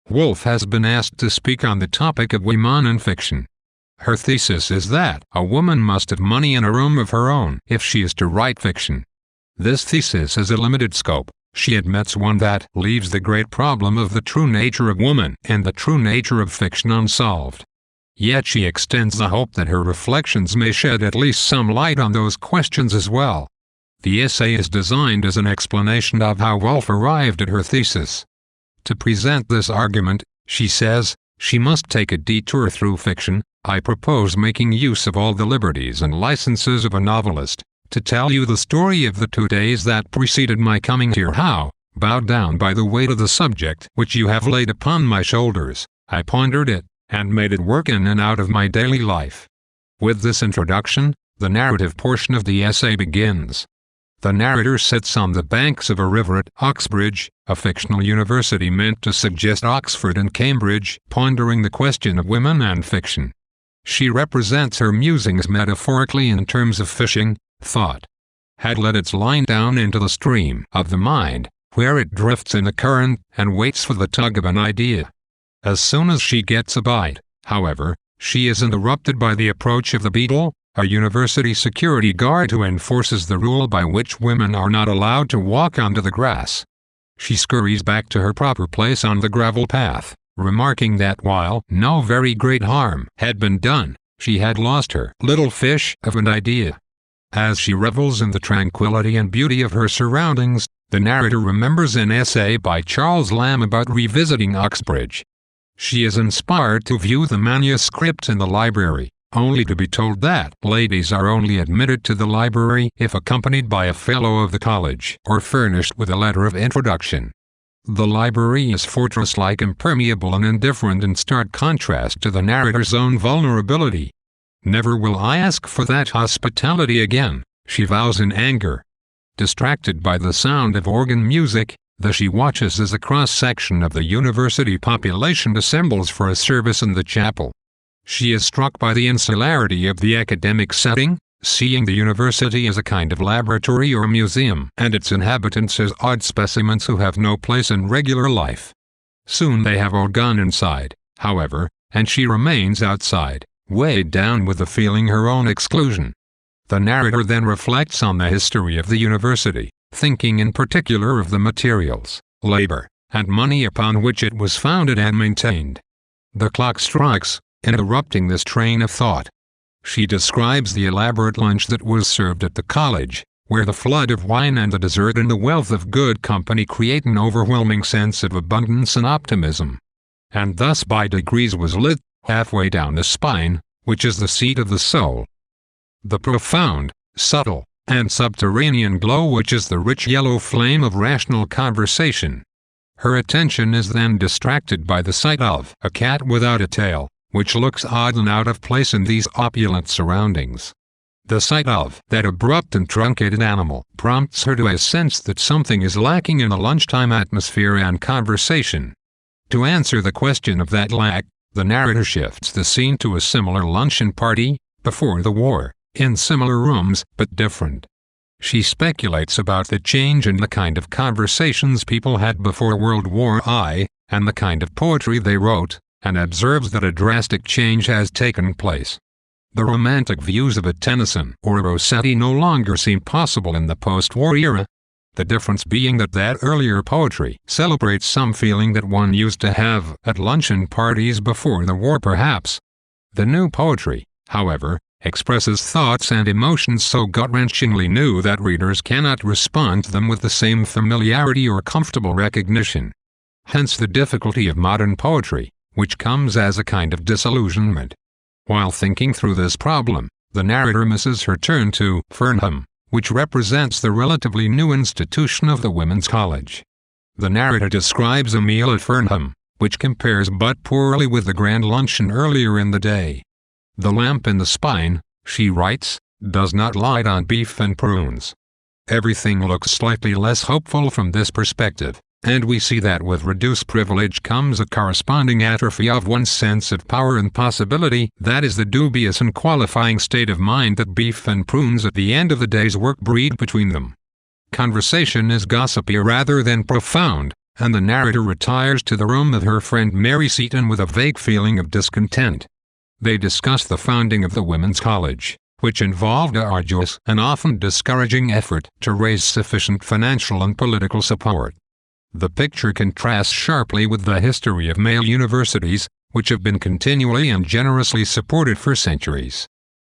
Woolf has been asked to speak on the topic of women in fiction. Her thesis is that a woman must have money in a room of her own if she is to write fiction. This thesis has a limited scope. She admits one that leaves the great problem of the true nature of woman and the true nature of fiction unsolved. Yet she extends the hope that her reflections may shed at least some light on those questions as well. The essay is designed as an explanation of how Woolf arrived at her thesis. To present this argument, she says, she must take a detour through fiction. I propose making use of all the liberties and licenses of a novelist, to tell you the story of the 2 days that preceded my coming here. How, bowed down by the weight of the subject which you have laid upon my shoulders, I pondered it, and made it work in and out of my daily life. With this introduction, the narrative portion of the essay begins. The narrator sits on the banks of a river at Oxbridge, a fictional university meant to suggest Oxford and Cambridge, pondering the question of women and fiction. She represents her musings metaphorically in terms of fishing. Thought had let its line down into the stream of the mind, where it drifts in a current and waits for the tug of an idea. As soon as she gets a bite, however, she is interrupted by the approach of the beadle, a university security guard who enforces the rule by which women are not allowed to walk onto the grass. She scurries back to her proper place on the gravel path, remarking that while no very great harm had been done, she had lost her little fish of an idea. As she revels in the tranquility and beauty of her surroundings, the narrator remembers an essay by Charles Lamb about revisiting Oxbridge. She is inspired to view the manuscript in the library, only to be told that ladies are only admitted to the library if accompanied by a fellow of the college or furnished with a letter of introduction. The library is fortress-like, impermeable and indifferent, in stark contrast to the narrator's own vulnerability. Never will I ask for that hospitality again, she vows in anger. Distracted by the sound of organ music, she watches as a cross-section of the university population assembles for a service in the chapel. She is struck by the insularity of the academic setting, seeing the university as a kind of laboratory or museum, and its inhabitants as odd specimens who have no place in regular life. Soon they have all gone inside, however, and she remains outside, weighed down with the feeling her own exclusion. The narrator then reflects on the history of the university, thinking in particular of the materials, labor, and money upon which it was founded and maintained. The clock strikes, interrupting this train of thought. She describes the elaborate lunch that was served at the college, where the flood of wine and the dessert and the wealth of good company create an overwhelming sense of abundance and optimism. And thus by degrees was lit, halfway down the spine, which is the seat of the soul, the profound, subtle, and subterranean glow which is the rich yellow flame of rational conversation. Her attention is then distracted by the sight of a cat without a tail, which looks odd and out of place in these opulent surroundings. The sight of that abrupt and truncated animal prompts her to a sense that something is lacking in the lunchtime atmosphere and conversation. To answer the question of that lack, the narrator shifts the scene to a similar luncheon party, before the war, in similar rooms but different. She speculates about the change in the kind of conversations people had before World War I, and the kind of poetry they wrote, and observes that a drastic change has taken place. The romantic views of a Tennyson or a Rossetti no longer seem possible in the post-war era, the difference being that earlier poetry celebrates some feeling that one used to have at luncheon parties before the war perhaps. The new poetry, however, expresses thoughts and emotions so gut-wrenchingly new that readers cannot respond to them with the same familiarity or comfortable recognition. Hence the difficulty of modern poetry, which comes as a kind of disillusionment. While thinking through this problem, the narrator misses her turn to Fernham, which represents the relatively new institution of the Women's College. The narrator describes a meal at Fernham, which compares but poorly with the grand luncheon earlier in the day. The lamp in the spine, she writes, does not light on beef and prunes. Everything looks slightly less hopeful from this perspective, and we see that with reduced privilege comes a corresponding atrophy of one's sense of power and possibility. That is the dubious and qualifying state of mind that beef and prunes at the end of the day's work breed between them. Conversation is gossipy rather than profound, and the narrator retires to the room of her friend Mary Seton with a vague feeling of discontent. They discuss the founding of the Women's College, which involved an arduous and often discouraging effort to raise sufficient financial and political support. The picture contrasts sharply with the history of male universities, which have been continually and generously supported for centuries.